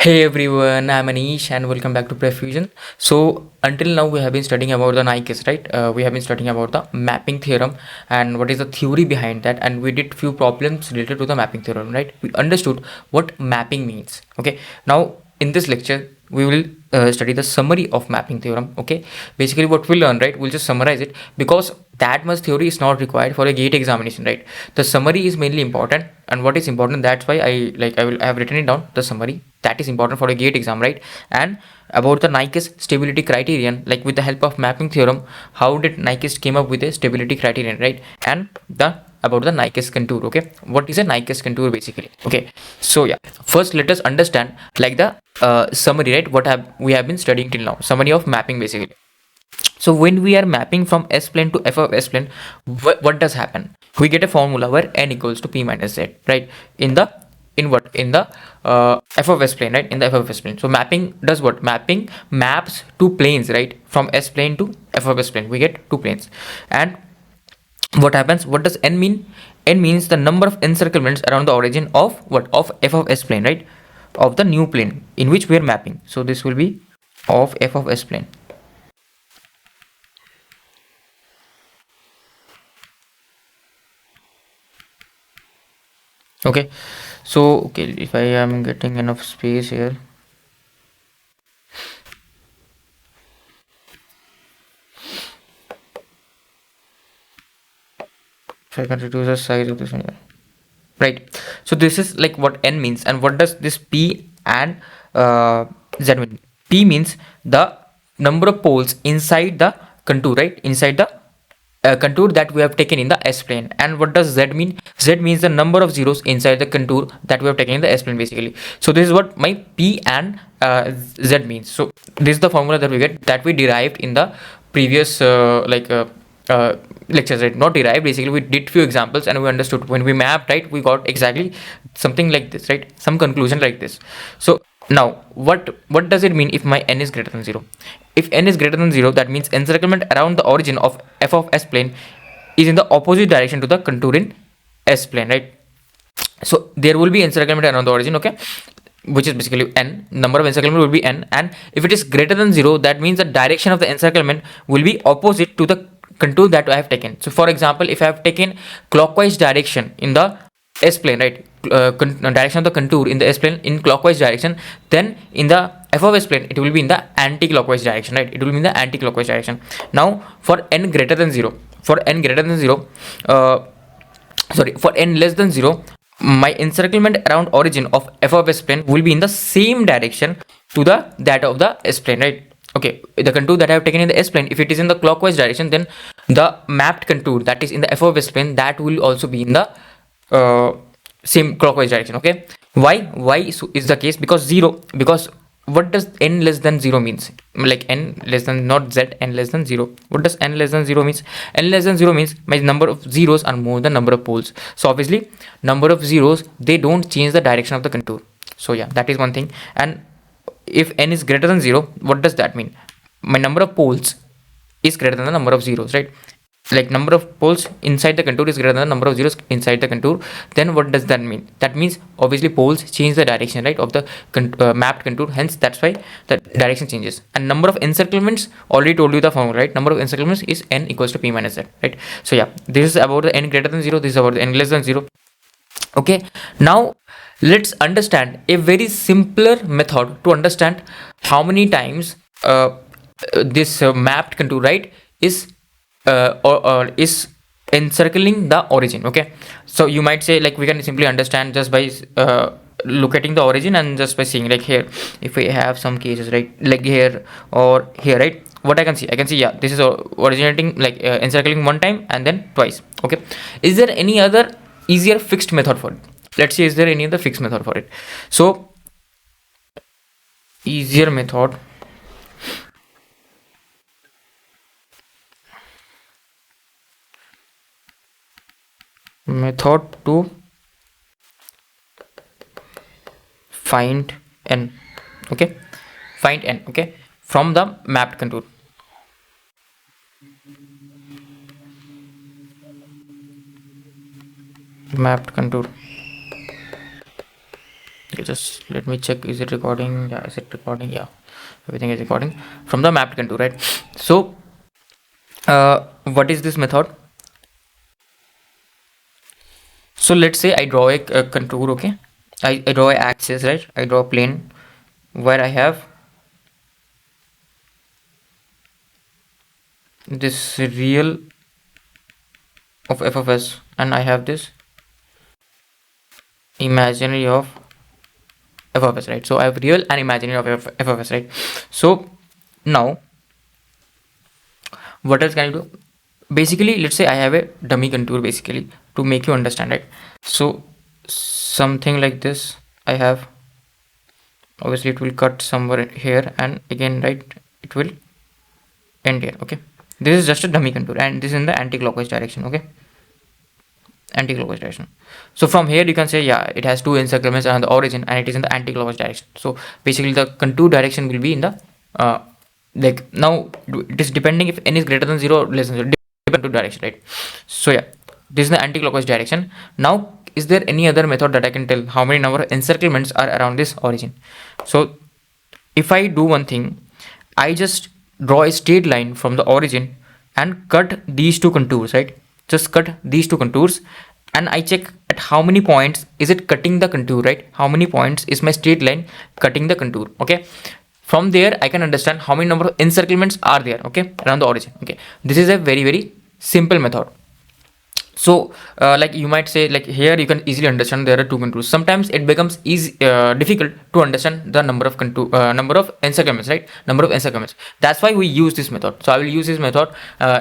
Hey everyone, I'm Anish and welcome back to PrepFusion. So until now we have been studying about the Nikes, right? We have been studying about the mapping theorem and what is the theory behind that, and we did few problems related to the mapping theorem, right? We understood what mapping means. Okay, now in this lecture we will study the summary of mapping theorem. Okay, basically what we'll learn, right? We'll just summarize it because that much theory is not required for a gate examination, right? The summary is mainly important, and what is important, that's why I have written it down, the summary that is important for a gate exam, right? And about the Nyquist stability criterion, like with the help of mapping theorem, how did Nyquist came up with a stability criterion, right? And the about the Nyquist contour. Okay, what is a Nyquist contour basically? Okay, so yeah, first let us understand like the summary, right? We have been studying till now, summary of mapping basically. So when we are mapping from S plane to f of S plane, what does happen? We get a formula where n equals to p minus z, right? In the f of S plane, right? In the f of S plane. So mapping does what? Mapping maps two planes, right? From S plane to f of S plane. We get two planes. And what happens? What does n mean? N means the number of encirclements around the origin of what? Of f of S plane, right? Of the new plane in which we are mapping. So this will be of f of S plane. Okay, so okay, if I am getting enough space here, if I can reduce the size of this one here, right? So this is like what n means, and what does this p and z mean? P means the number of poles inside the contour, right? Inside the contour that we have taken in the S plane. And what does Z mean? Z means the number of zeros inside the contour that we have taken in the S plane basically. So this is what my P and Z means. So this is the formula that we get, that we derived in the previous uh, lectures, right? Not derived, basically we did few examples and we understood. When we mapped, right, we got exactly something like this, right? Some conclusion like this. So now what does it mean if my n is greater than 0? If n is greater than 0, that means encirclement around the origin of f of S plane is in the opposite direction to the contour in S plane, right? So there will be encirclement around the origin, okay, which is basically n. Number of encirclement will be n, and if it is greater than 0, that means the direction of the encirclement will be opposite to the contour that I have taken. So for example, if I have taken clockwise direction in the S plane, right, direction of the contour in the S plane in clockwise direction, then in the f of S plane it will be in the anti-clockwise direction, right? It will be in the anti-clockwise direction. Now for n greater than 0, for n greater than 0, for n less than 0, my encirclement around origin of f of S plane will be in the same direction to the that of the S plane, right? Okay, the contour that I have taken in the S plane, if it is in the clockwise direction, then the mapped contour that is in the f of S plane, that will also be in the uh, same clockwise direction. Okay, why so is the case? Because 0, because what does n less than 0 means? Like n less than, not z, n less than 0. What does n less than 0 means? N less than 0 means my number of zeros are more than number of poles. So obviously number of zeros, they don't change the direction of the contour. So yeah, that is one thing. And if n is greater than 0, what does that mean? My number of poles is greater than the number of zeros, right? Like number of poles inside the contour is greater than the number of zeros inside the contour. Then what does that mean? That means obviously poles change the direction, right, of the mapped contour. Hence that's why the direction changes. And number of encirclements, already told you the formula, right? Number of encirclements is n equals to p minus z, right? So yeah, this is about the n greater than 0, this is about the n less than 0. Okay, now let's understand a very simpler method to understand how many times this mapped contour, right, is or is encircling the origin. Okay, so you might say, like, we can simply understand just by locating the origin, and just by seeing, like, here, if we have some cases, right, like here or here, right, what I can see, yeah, this is originating, like, encircling one time and then twice. Okay, is there any other easier fixed method for it? Let's see, is there any other fixed method for it? So easier method to find n. Okay, find n, okay, from the mapped contour. Mapped contour. Just let me check, is it recording? Yeah, is it recording? Yeah, everything is recording from the mapped contour, right? So what is this method? So let's say I draw a contour, okay? I draw a axis, right? I draw a plane where I have this real of f of s, and I have this imaginary of f of s, right? So I have real and imaginary of f of s, right? So now what else can I do? Basically, let's say I have a dummy contour, basically, to make you understand it. So something like this I have. Obviously it will cut somewhere here, and again, right, it will end here. Okay, this is just a dummy contour, and this is in the anti-clockwise direction. Okay, anti-clockwise direction. So from here you can say, yeah, it has two encirclements around the origin, and it is in the anti-clockwise direction. So basically the contour direction will be in the like, now it is depending if n is greater than 0 or less than 0, depend to direction, right? So yeah, this is the anti-clockwise direction. Now is there any other method that I can tell how many number of encirclements are around this origin? So if I do one thing, I just draw a straight line from the origin and cut these two contours, right? Just cut these two contours, and I check at how many points is it cutting the contour, right? How many points is my straight line cutting the contour? Okay, from there I can understand how many number of encirclements are there, okay, around the origin. Okay, this is a very simple method. So like you might say, like here you can easily understand there are two contours. Sometimes it becomes easy difficult to understand the number of number of encirclements, right? Number of encirclements. That's why we use this method. So I will use this method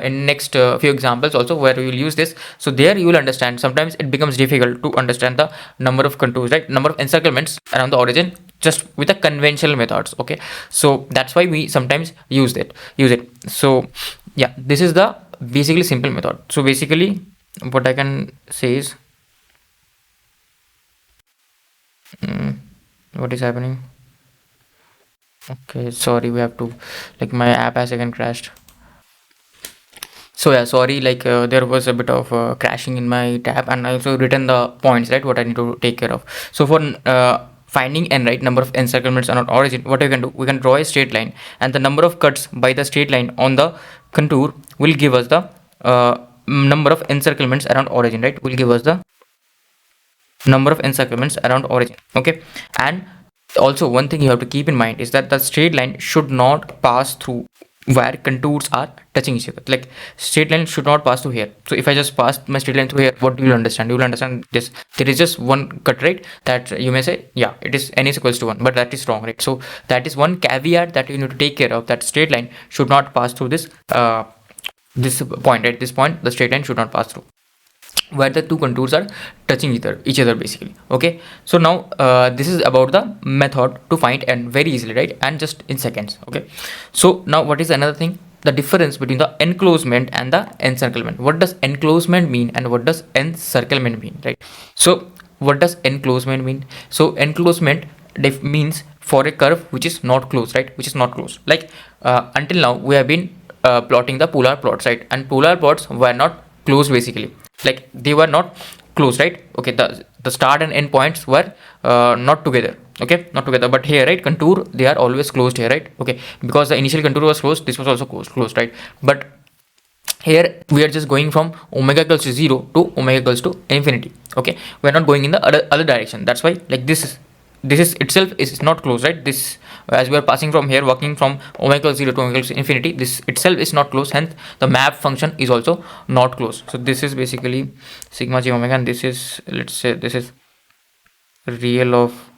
in next few examples also, where we will use this. So there you will understand sometimes it becomes difficult to understand the number of contours, right? Number of encirclements around the origin just with the conventional methods. Okay, so that's why we sometimes use it. So yeah, this is the basically simple method. So basically what I can say is, what is happening? Okay, sorry, we have to, like, my app has again crashed. So yeah, sorry, like there was a bit of crashing in my tab, and I also written the points, right, what I need to take care of. So for finding n, right, number of encirclements on origin, what we can do, we can draw a straight line, and the number of cuts by the straight line on the contour will give us the number of encirclements around origin, right? Will give us the number of encirclements around origin. Okay, and also one thing you have to keep in mind is that the straight line should not pass through where contours are touching each other. Like, straight line should not pass through here. So if I just pass my straight line through here, what do you understand? You will understand this, there is just one cut, right? That you may say, yeah, it is n is equals to 1, but that is wrong, right? So that is one caveat that you need to take care of, that straight line should not pass through this this point, right? This point the straight line should not pass through where the two contours are touching each other basically. Okay, so now this is about the method to find n very easily, right, and just in seconds. Okay, so now what is another thing, the difference between the enclosement and the encirclement. What does enclosement mean and what does encirclement mean, right? So what does enclosement mean? So enclosement means for a curve which is not closed, right, which is not closed. Like until now we have been plotting the polar plots, right, and polar plots were not closed basically, like they were not closed, right? Okay, the start and end points were not together. Okay, not together, but here, right, contour, they are always closed here, right? Okay, because the initial contour was closed, this was also closed, right? But here we are just going from omega equals to 0 to omega equals to infinity. Okay, we are not going in the other direction. That's why, like, this is itself is not closed, right? This, as we are passing from here, working from omega equals 0 to omega equals to infinity, this itself is not closed, hence the map function is also not closed. So this is basically sigma j omega, and this is, let's say, this is real of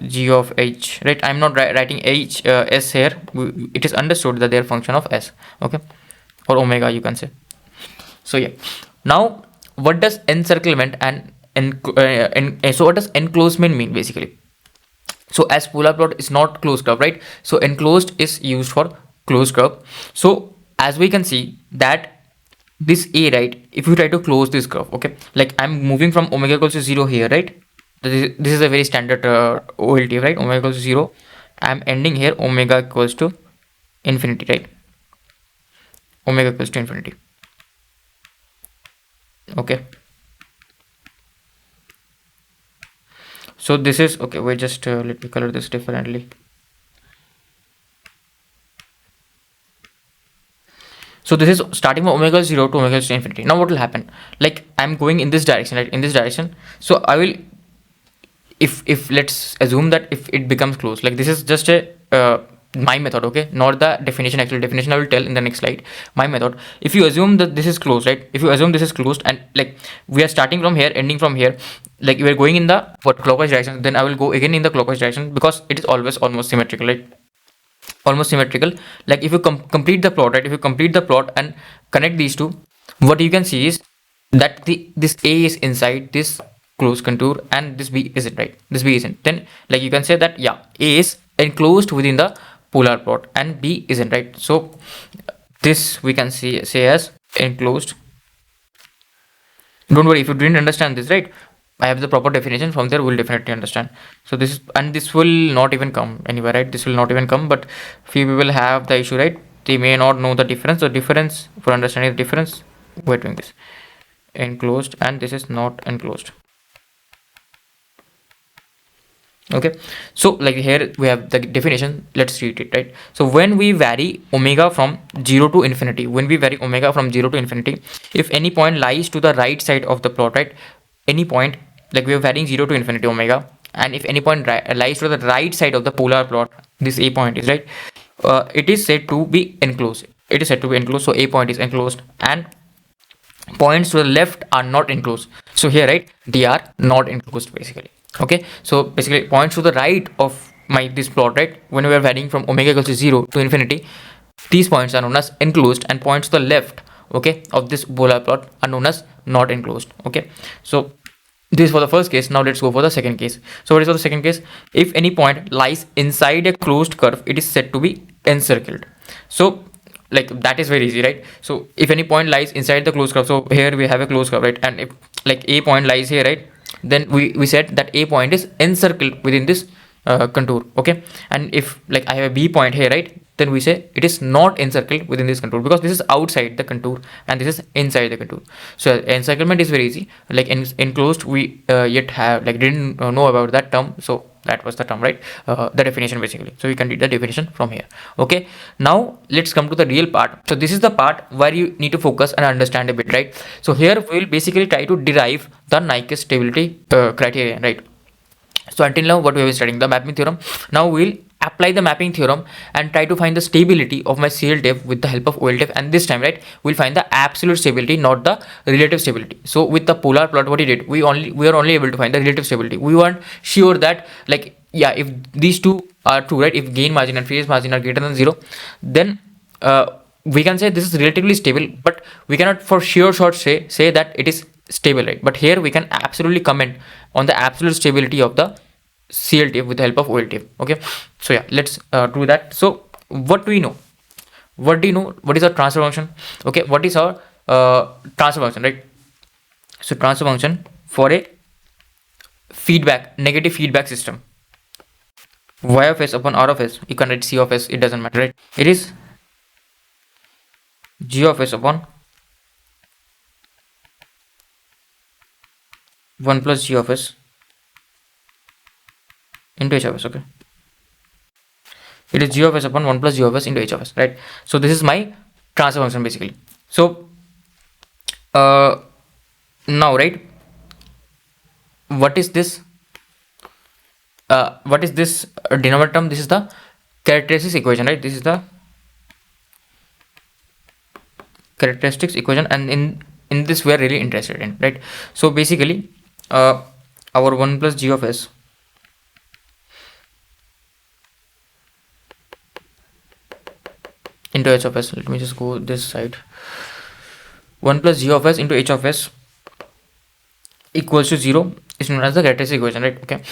g of h, right? I'm not writing h s here. It is understood that they are function of s. Okay, or omega, you can say. So yeah, now what does encirclement and so what does enclosement mean basically? So as polar plot is not closed curve, right? So enclosed is used for closed curve. So as we can see that this a, right, if you try to close this curve, okay, like I'm moving from omega equals to 0 here, right? This is a very standard OLT, right? Omega equals to 0, I'm ending here omega equals to infinity, right? Omega equals to infinity. Okay, So this is okay. Wait, just let me color this differently. So this is starting from omega 0 to omega to infinity. Now what will happen? Like I'm going in this direction, right? In this direction. So I will, if let's assume that if it becomes closed, like this is just a my method, okay, not the definition. Actual definition I will tell in the next slide. My method. If you assume that this is closed, right? If you assume this is closed and like we are starting from here, ending from here, like we are going in the what clockwise direction, then I will go again in the clockwise direction because it is always almost symmetrical, right? Almost symmetrical. Like if you complete the plot, right? If you complete the plot and connect these two, what you can see is that this A is inside this closed contour and this B isn't, right? This B isn't. Then like you can say that yeah, A is enclosed within the polar plot and B isn't, right? So this we can say as enclosed. Don't worry if you didn't understand this, right? I have the proper definition. From there we'll definitely understand. So this is, and this will not even come anywhere, right? This will not even come, but few people have the issue, right? They may not know the difference. The difference, for understanding the difference, we're doing this enclosed and this is not enclosed. Okay, so like here we have the definition. Let's read it, right? So when we vary omega from 0 to infinity, when we vary omega from 0 to infinity, if any point lies to the right side of the plot, right? Any point, like we are varying 0 to infinity omega, and if any point lies to the right side of the polar plot, this A point is, right, it is said to be enclosed. It is said to be enclosed. So A point is enclosed and points to the left are not enclosed. So here, right, they are not enclosed basically. Okay, so basically points to the right of my this plot, right, when we are varying from omega equals to 0 to infinity, these points are known as enclosed, and points to the left, okay, of this polar plot are known as not enclosed. Okay, so this is for the first case. Now let's go for the second case. So what is for the second case? If any point lies inside a closed curve, it is said to be encircled. So like that is very easy, right? So if any point lies inside the closed curve, so here we have a closed curve, right? And if like A point lies here, right, then we said that A point is encircled within this contour. Okay, and if like I have a B point here, right, then we say it is not encircled within this contour because this is outside the contour and this is inside the contour. So encirclement is very easy. Like enclosed we yet have like didn't know about that term, so that was the term, right? The definition basically. So we can read the definition from here. Okay, now let's come to the real part. So this is the part where you need to focus and understand a bit, right? So here we will basically try to derive the Nyquist stability criterion, right? So until now what we have been studying the mapping theorem. Now we'll apply the mapping theorem and try to find the stability of my CLTF with the help of OLTF, and this time, right, we'll find the absolute stability, not the relative stability. So with the polar plot, what we did, we are only able to find the relative stability. We weren't sure that like yeah, if these two are true, right, if gain margin and phase margin are greater than 0, then we can say this is relatively stable, but we cannot for sure short say that it is stable, right? But here we can absolutely comment on the absolute stability of the CLTF with the help of OLTF. Okay, so yeah, let's do that. So what do we know? What do you know? What is our transfer function? Okay, what is our transfer function, right? So transfer function for a feedback, negative feedback system, y of s upon r of s, you can write c of s, it doesn't matter, right? It is g of s upon 1 plus g of s into h of s. Okay, it is g of s upon 1 plus g of s into h of s, right? So this is my transfer function basically. So now, right, what is this denominator term? This is the characteristics equation, right? This is the characteristics equation, and in this we are really interested in, right? So basically our 1 plus g of s into h of s, let me just go this side, 1 plus g of s into h of s equals to 0 is known as the characteristic equation, right? Okay,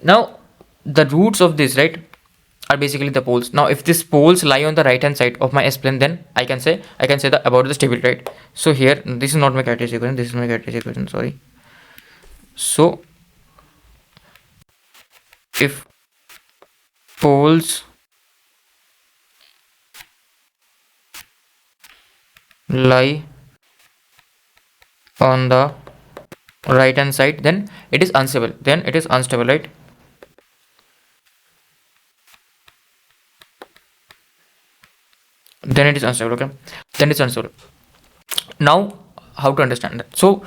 now the roots of this, right, are basically the poles. Now if these poles lie on the right hand side of my s plane, then I can say that about the stability, right? So here this is not my characteristic equation, this is my characteristic equation, sorry. So if poles lie on the right hand side, then it is unstable, right? then it is unstable. Okay, then it's unstable. Now, how to understand that? So,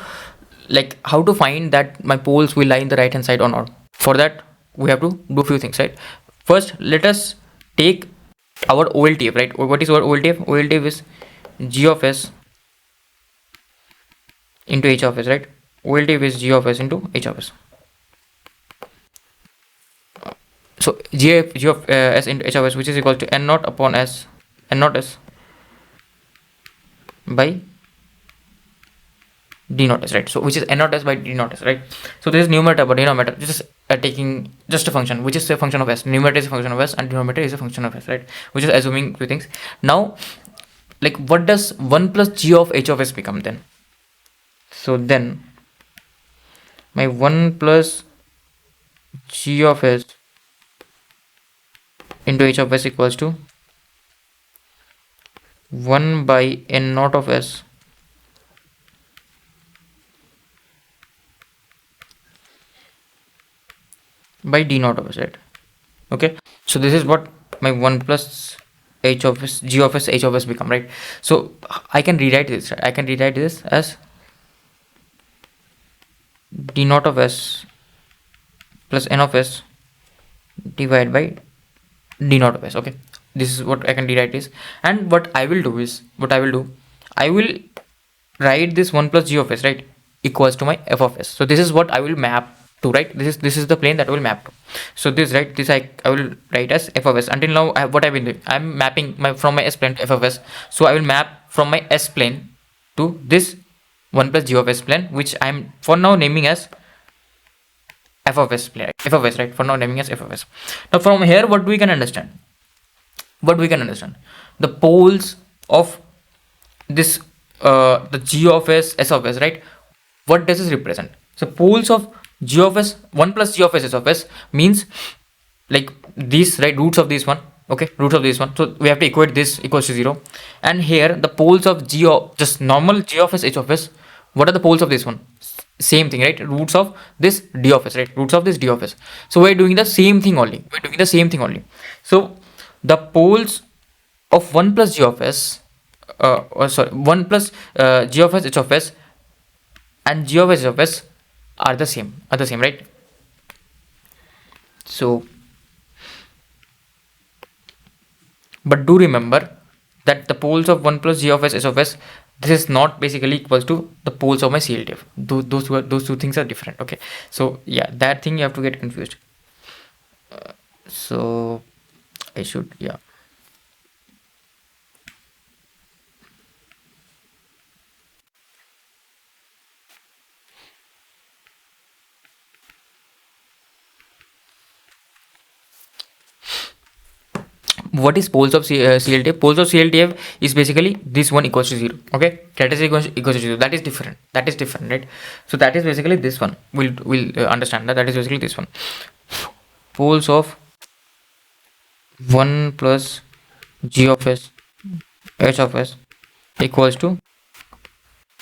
like, how to find that my poles will lie in the right hand side or not? For that, we have to do few things, right? First, let us take our OLTF, right? What is our OLTF? OLTF is g of s into h of s, right? OLTF is g of s into h of s. So g of s into h of s, which is equal to n naught upon s, n naught s by d naught s, right? So which is n naught s by d naught s, right? So this is numerator but denominator. This is taking just a function which is a function of s. Numerator is a function of s and denominator is a function of s, right? Which is assuming few things. Now, like, what does 1 plus g of h of s become then? So then my 1 plus g of s into h of s equals to 1 by n naught of s by d naught of s, right? Okay, so this is what my 1 plus h of s, g of s, h of s become, right? So I can rewrite this, right? I can rewrite this as d naught of s plus n of s divided by d naught of s. Okay, this is what I can rewrite this. And what I will do is, I will write this 1 plus g of s, right, equals to my f of s. So this is what I will map to, right? This is the plane that I will map to. So this, right, this I will write as f of s. Until now, what I've been doing, I'm mapping my from my s plane to f of s. So I will map from my s plane to this 1 plus g of s plane, which I'm for now naming as f of s plane, f of s, right? For now naming as f of s. Now from here, what we can understand? The poles of this the g of s, s of s, right? What does this represent? So poles of g of s, 1 plus g of s, s of s means like these, right? Roots of this one. Okay, roots of this one. So we have to equate this equals to 0. And here the poles of g of just normal g of s, h of s. What are the poles of this one? Same thing, right? Roots of this d of s, right? Roots of this d of s. So we're doing the same thing only. So the poles of 1 plus g of s, 1 plus g of s, h of s and g of s, h of s are the same, right? So, but do remember that the poles of 1 plus g of s, h of s, this is not basically equals to the poles of my CLTF. Those two things are different. Okay, so yeah, that thing you have to get confused. So I should, yeah. What is poles of CLTF? Poles of CLTF is basically this one equals to 0. Okay, that is equals to 0. That is different, right? So that is basically this one. We'll understand that is basically this one. Poles of 1 plus g of s, h of s equals to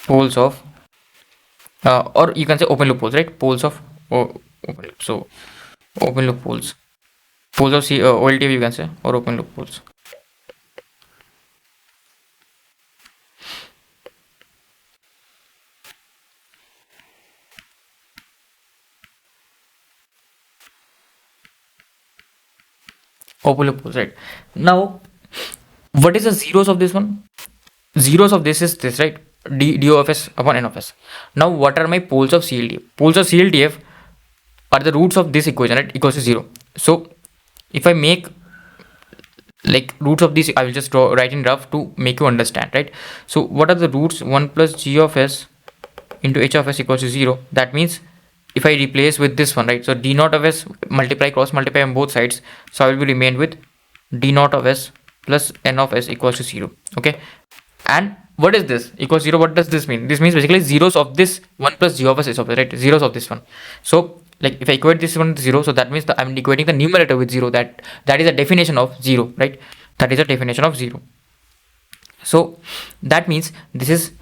poles of or you can say open loop poles, right? Poles of open loop. So open loop poles of OLTF you can say, or open loop poles. Open loop poles, right? Now, what is the zeros of this one? Zeros of this is this, right? D of s upon n of s. Now, what are my poles of CLTF? Poles of CLTF are the roots of this equation, right? Equals to 0. So, if I make like roots of this, I will just write in rough to make you understand, right? So, what are the roots? 1 plus g of s into h of s equals to 0. That means if I replace with this one, right? So d naught of s cross multiply on both sides. So I will be remain with d naught of s plus n of s equals to 0. Okay. And what is this? Equals 0. What does this mean? This means basically zeros of this 1 plus g of s is of right? Zeros of this one. So like if I equate this one to 0, so that means I'm equating the numerator with 0. That is a definition of 0, right? That is a definition of 0. So that means this is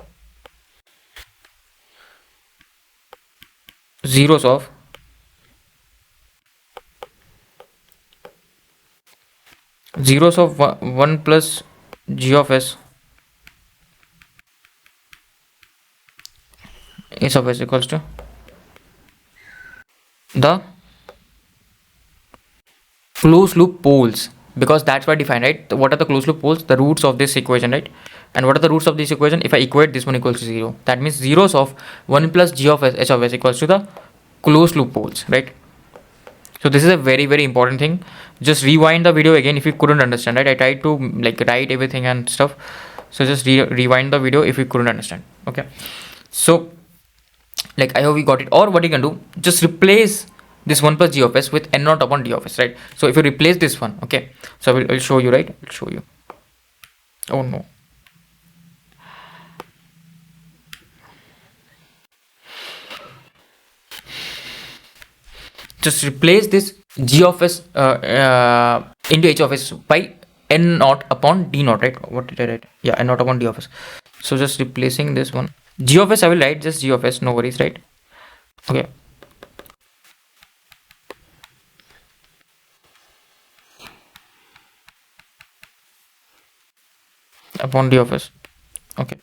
zeros of zeros of 1 plus g of s h of s equals to the closed loop poles, because that's what defined, right? What are the closed loop poles? The roots of this equation, right? And what are the roots of this equation? If I equate this one equals to 0, that means zeros of 1 plus g of s h of s equals to the closed loop poles, right? So this is a very very important thing. Just rewind the video again if you couldn't understand, right? I tried to like write everything and stuff, so just rewind the video if you couldn't understand. Okay, so like I hope you got it. Or what you can do, just replace this 1 plus g of s with n naught upon d of s, right? So if you replace this one, okay, so I'll show you, right? I'll show you. Oh no, just replace this g of s into h of s by n naught upon d naught, right? What did I write? Yeah, n naught upon d of s. So just replacing this one, g of s I will write just g of s, no worries, right? Okay, upon d of s. Okay,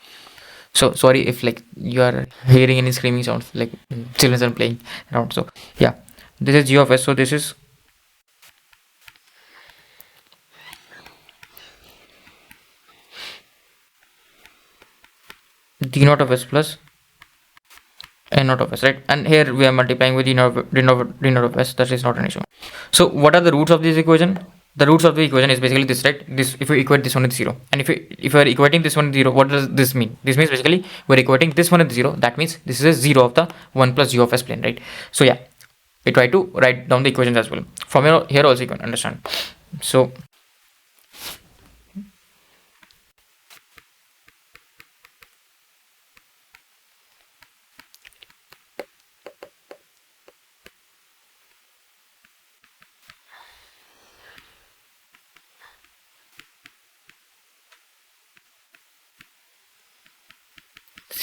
so sorry if like you are hearing any screaming sounds, like children are playing around. So yeah, this is g of s, so this is d naught of s plus n naught of s, right? And here we are multiplying with d naught of s. That is not an issue. So what are the roots of this equation? The roots of the equation is basically this, right? This, if you equate this one with 0, and if you are equating this one with 0, what does this mean? This means basically we're equating this one with 0. That means this is a 0 of the 1 plus g of s plane, right? So yeah, we try to write down the equations as well. From here also you can understand. So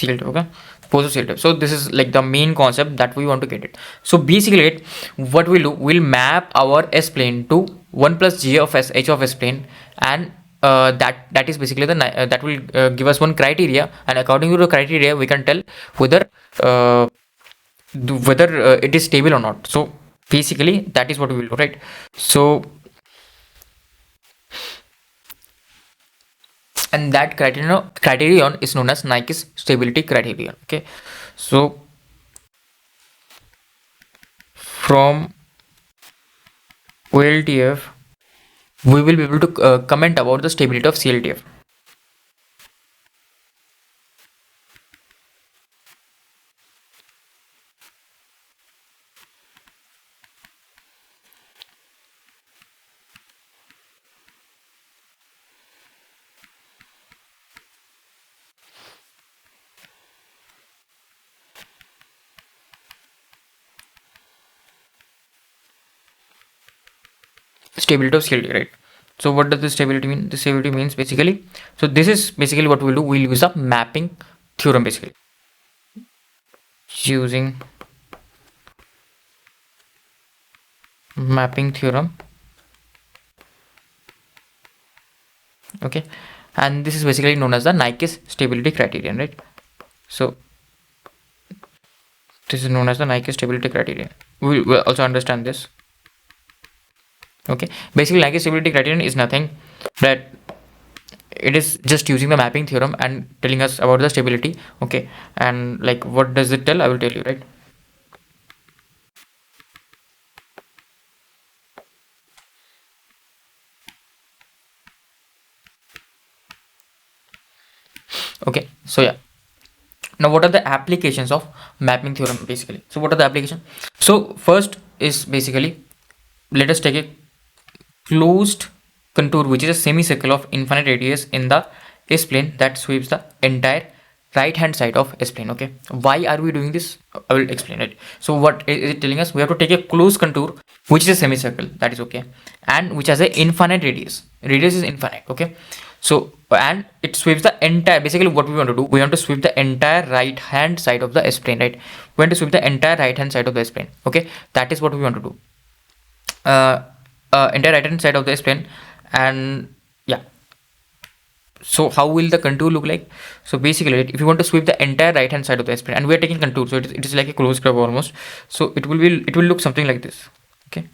sealed, okay, positive sealed. So this is like the main concept that we want to get it. So basically it, what we'll do, we'll map our s plane to 1 plus g of s h of s plane, and that is basically the that will give us one criteria, and according to the criteria we can tell whether uh, it is stable or not. So basically that is what we will do, right? So and that criterion is known as Nike's stability criterion. Okay, so from OLTF we will be able to comment about the stability of CLTF. Stability of CLT, right? So what does the stability mean? The stability means basically, so this is basically what we'll do, we'll use a mapping theorem, basically using mapping theorem. Okay, and this is basically known as the Nike's stability criterion, right? So this is known as the Nike's stability criterion. We will also understand this. Okay, basically Nike's stability criterion is nothing but it is just using the mapping theorem and telling us about the stability. Okay, and like what does it tell? I will tell you, right? Okay, so yeah, now what are the applications of mapping theorem basically? So what are the applications? So first is basically, let us take a closed contour which is a semicircle of infinite radius in the S plane that sweeps the entire right hand side of S plane. Okay, why are we doing this? I will explain it. So what is it telling us? We have to take a closed contour which is a semicircle, that is okay, and which has a infinite radius. Radius is infinite. Okay, so and it sweeps the entire, basically what we want to do, we want to sweep the entire right hand side of the S plane, right? We want to sweep the entire right hand side of the S plane. Okay, that is what we want to do. Entire right hand side of the S plane, and yeah, So how will the contour look like? So basically, right, if you want to sweep the entire right hand side of the S plane, and we are taking contour, so it is like a closed curve almost. So it will look something like this. Okay,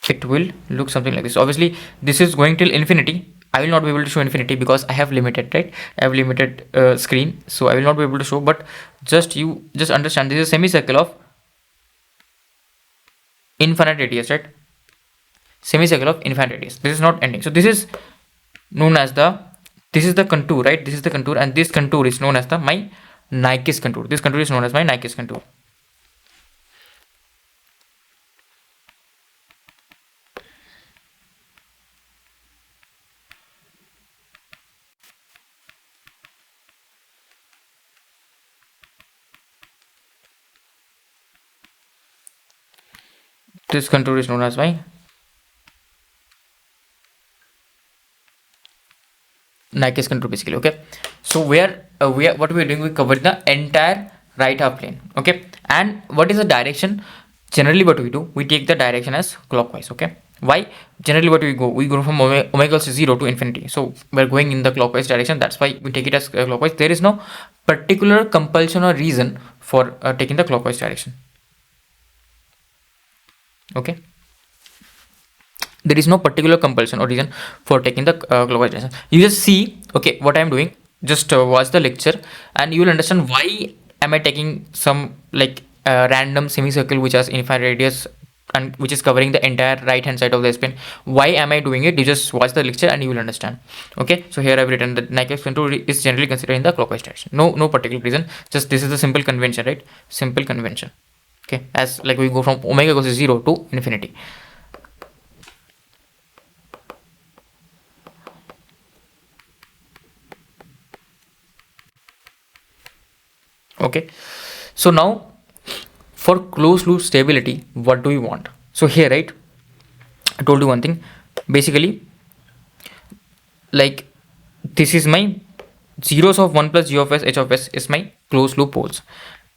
it will look something like this. Obviously, this is going till infinity. I will not be able to show infinity because I have limited, right? I have limited screen, so I will not be able to show. But just understand, this is a semicircle of infinite radius, right? Semicircle of infinite radius. This is not ending. So this is known as this is the contour, right? This is the contour, and this contour is known as my Nyquist contour. This contour is known as my Nyquist contour. This contour is known as my Nyquist contour, basically. Okay, so what we are doing, we cover the entire right half plane. Okay, and what is the direction? Generally, what we do, we take the direction as clockwise. Okay, why? Generally, what we go from omega equals 0 to infinity. So we're going in the clockwise direction. That's why we take it as clockwise. There is no particular compulsion or reason for taking the clockwise direction. Okay, there is no particular compulsion or reason for taking the clockwise direction. You just see, okay, what I'm doing. Just watch the lecture, and you will understand why am I taking some like random semicircle which has infinite radius and which is covering the entire right hand side of the S plane. Why am I doing it? You just watch the lecture and you will understand. Okay, so here I've written that Nyquist contour is generally considered in the clockwise direction. No particular reason. Just this is a simple convention, right? Simple convention. Okay, as like we go from omega equals 0 to infinity. Okay, so now for closed loop stability, what do we want? So here, right, I told you one thing. Basically, like this is my zeros of 1 plus g of s h of s is my closed loop poles.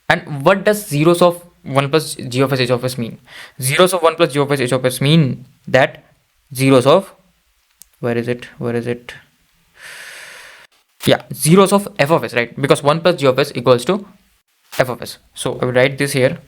And what does zeros of 1 plus g of s h of s mean? Zeros of 1 plus g of s h of s mean that zeros of, where is it? Yeah, zeros of f of s, right? Because 1 plus g of s equals to f of s. So I will write this here.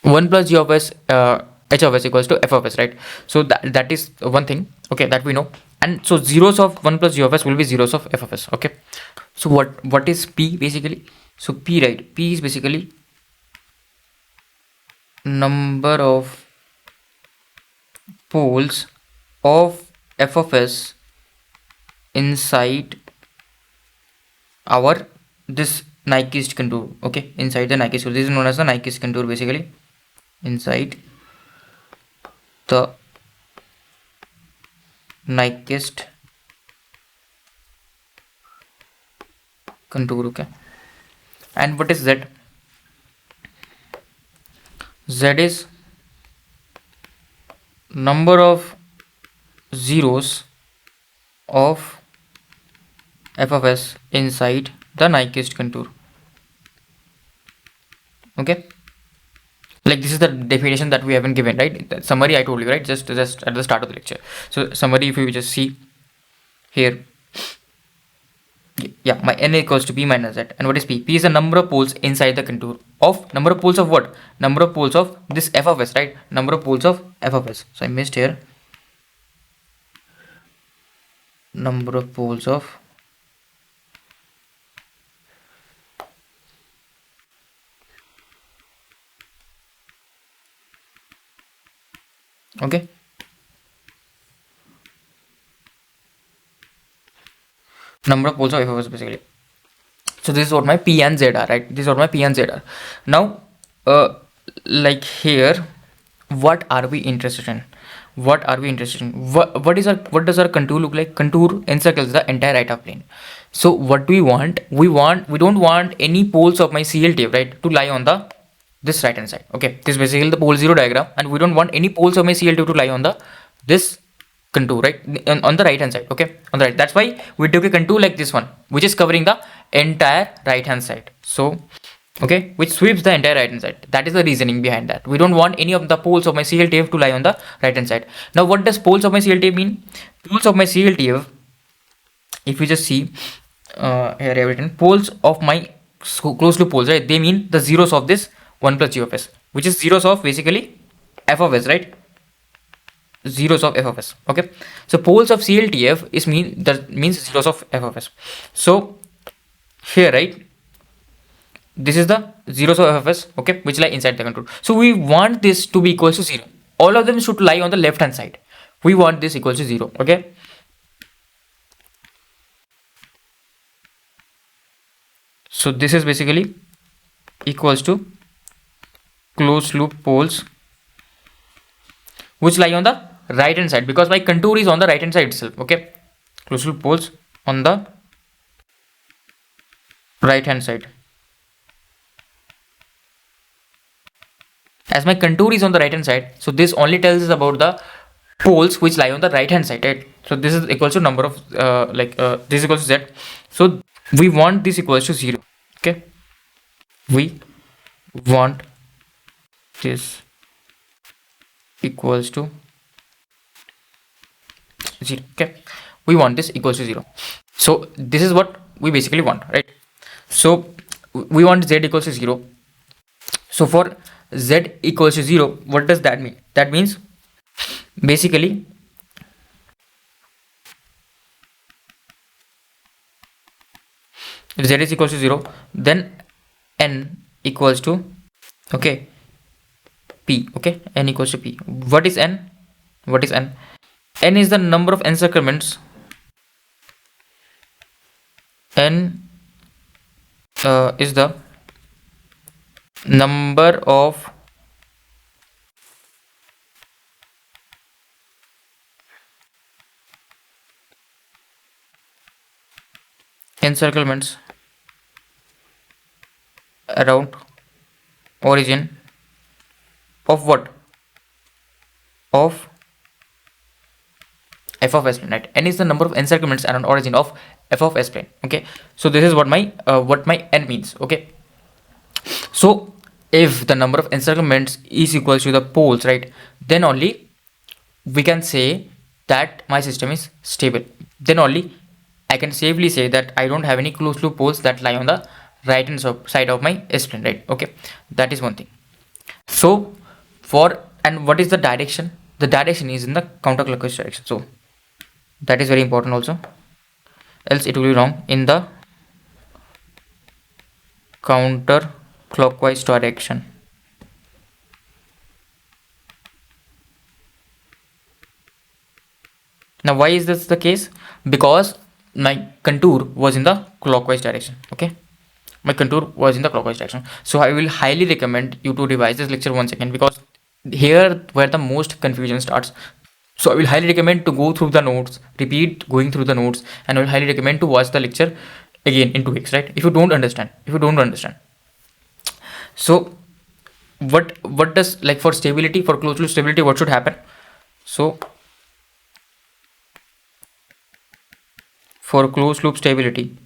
One plus g of s h of s equals to f of s, right? So that is one thing, okay, that we know. And so zeros of 1 plus g of s will be zeros of f of s. Okay, so what is p basically? So p, right, p is basically number of poles of f of s inside our this Nyquist contour. Okay, inside the Nyquist contour. This is known as the Nyquist contour, basically inside the Nyquist contour. Okay, and what is z? Z is number of zeros of f of s inside the Nyquist contour. Okay, like this is the definition that we haven't given, right? The summary I told you, right? Just at the start of the lecture. So summary, if you just see here, yeah, my n equals to p minus z. And what is p? P is the number of poles inside the contour of, number of poles of what? Number of poles of this f of s, right? Number of poles of f of s. So I missed here. Number of poles of okay, number of poles of f of s, basically. So this is what my p and z are, right? This is what my p and z are. Now like here, what are we interested in? What does our contour look like? Contour encircles the entire right half plane. So what do we want? We don't want any poles of my CLT, right, to lie on the this right hand side. Okay, this is basically the pole 0 diagram, and we don't want any poles of my CL2 to lie on the this contour, right? On the right hand side, okay, on the right. That's why we took a contour like this one, which is covering the entire right hand side. So okay, which sweeps the entire right hand side. That is the reasoning behind that. We don't want any of the poles of my CLTF to lie on the right hand side. Now what does poles of my CLTF mean? Poles of my CLTF, if you just see here I have written poles of my closed loop poles, right? They mean the zeros of this 1 plus g of s, which is zeros of basically f of s, right? Zeros of f of s. Okay, so poles of CLTF is that means zeros of f of s. So here, right, this is the zeros of f of s, okay, which lie inside the contour. So we want this to be equal to 0. All of them should lie on the left hand side. We want this equal to 0. Okay, so this is basically equals to closed loop poles which lie on the right hand side, because my contour is on the right hand side itself. Okay, closed loop poles on the right hand side. As my contour is on the right hand side, so this only tells us about the poles which lie on the right hand side, right? So this is equals to number of this is equals to z. So we want this equals to 0. Okay, we want this equals to 0. Okay, we want this equals to 0. So this is what we basically want, right? So we want z equals to 0. So for z equals to 0, what does that mean? That means basically if z is equals to 0, then n equals to, okay, p. Okay, n equals to p. What is n? What is n? N is the number of encirclements. N is the number of encirclements around origin of what? Of f of s plane, right? N is the number of encirclements around origin of f of s plane. Okay, so this is what my n means. Okay, so if the number of encirclements is equal to the poles, right, then only we can say that my system is stable. Then only I can safely say that I don't have any closed loop poles that lie on the right hand side of my s plane, right? Okay, that is one thing. So and what is the direction? The direction is in the counterclockwise direction. So that is very important also, else it will be wrong. In the counterclockwise direction. Now why is this the case? Because my contour was in the clockwise direction. Okay, my contour was in the clockwise direction. So I will highly recommend you to revise this lecture once again, because here where the most confusion starts. So I will highly recommend to go through the notes, repeat going through the notes, and I will highly recommend to watch the lecture again in 2 weeks, right? If you don't understand, so what does, like, for stability, for closed loop stability, what should happen? So for closed loop stability,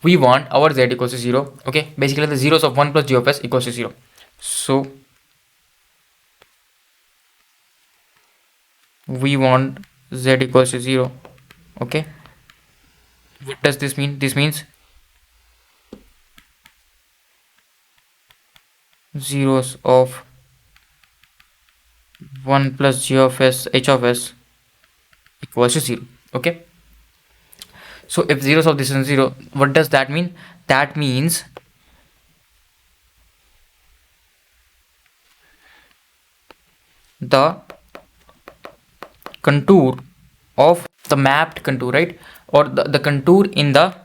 we want our z equals to 0. Okay, basically the zeros of 1 plus g of s equals to 0. So we want z equals to 0. Okay, what does this mean? This means zeros of 1 plus g of s h of s equals to 0. Okay, so if zeros of this is 0, what does that mean? That means the contour of the mapped contour, right, or the contour in the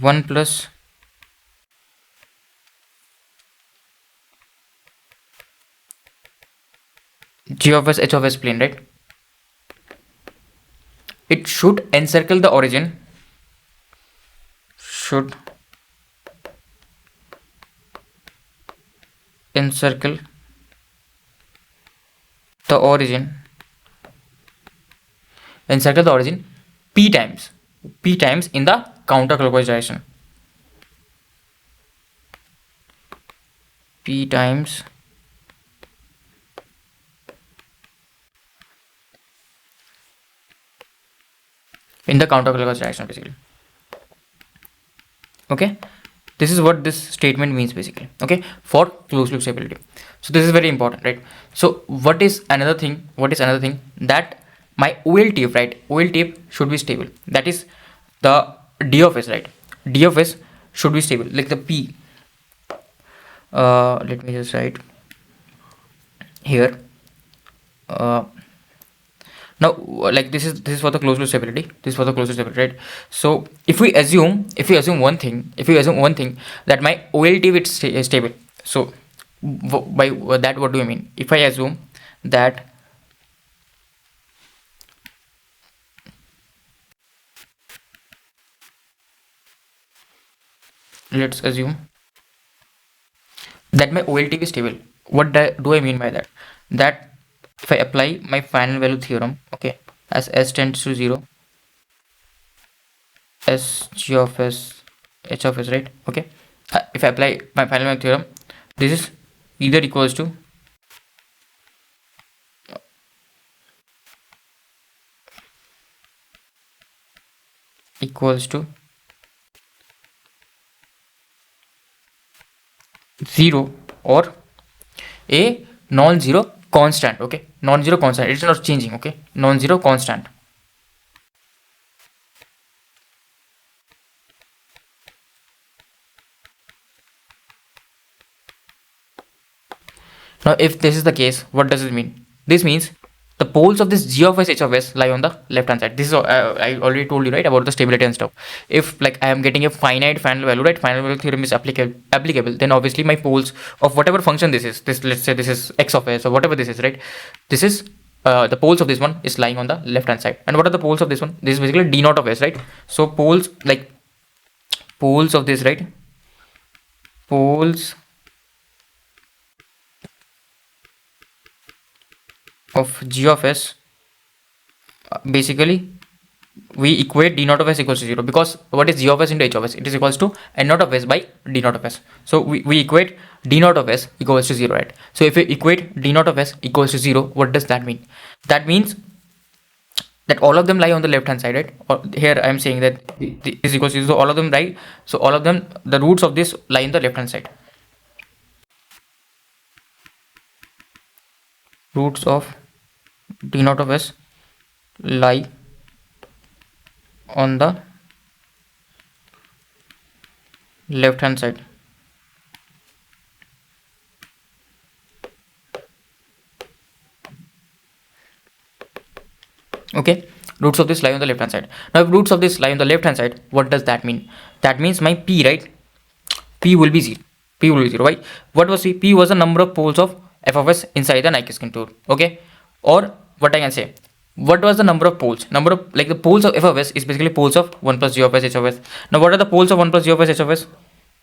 one plus g of s h of s plane, right? it should encircle the origin, should encircle the origin, encircle the origin p times in the counterclockwise direction, p times in the counterclockwise direction basically. Okay, this is what this statement means basically. Okay, for closed loop stability. So this is very important, right? So what is another thing that my OL tape, right, OL tape should be stable, that is the D of S, right, D of S should be stable, like the P, let me just write here, now like this is for the closed loop stability, this is for the closed loop stability, right? So if we assume one thing, that my OL tape is stable, so by that what do I mean? If I assume that let's assume that my OL tape is stable, what do I mean by that? That if I apply my final value theorem, okay, as s tends to 0, s g of s h of s, right? Okay, if I apply my final value theorem, this is either equals to equals to 0 or a non-zero constant. Okay, non-zero constant, it's not changing. Okay, non-zero constant. Now if this is the case, what does it mean? This means the poles of this g of s h of s lie on the left hand side. This is I already told you, right, about the stability and stuff. If like I am getting a finite final value, right, final value theorem is applicable, then obviously my poles of whatever function this is, this, let's say this is x of s or whatever this is, right, this is the poles of this one is lying on the left hand side. And what are the poles of this one? This is basically d naught of s, right? So poles, like poles of this, right, poles of g of s, basically we equate d naught of s equals to 0, because what is g of s into h of s? It is equals to n naught of s by d naught of s. So we equate d naught of s equals to 0, right? So if we equate d naught of s equals to 0, what does that mean? That means that all of them lie on the left hand side, right? Or here I am saying that this is equals to 0, so all of them, right? So all of them, the roots of this lie in the left hand side. Roots of d naught of s lie on the left hand side. Okay, roots of this lie on the left hand side. Now if roots of this lie on the left hand side, what does that mean? That means my p, right, p will be 0. P will be 0. Why? What was p? P was the number of poles of f of s inside the Nyquist contour. Okay, or what I can say, what was the number of poles? Number of, like the poles of f of s is basically poles of 1 plus g of s h of s. Now what are the poles of 1 plus g of s h of s?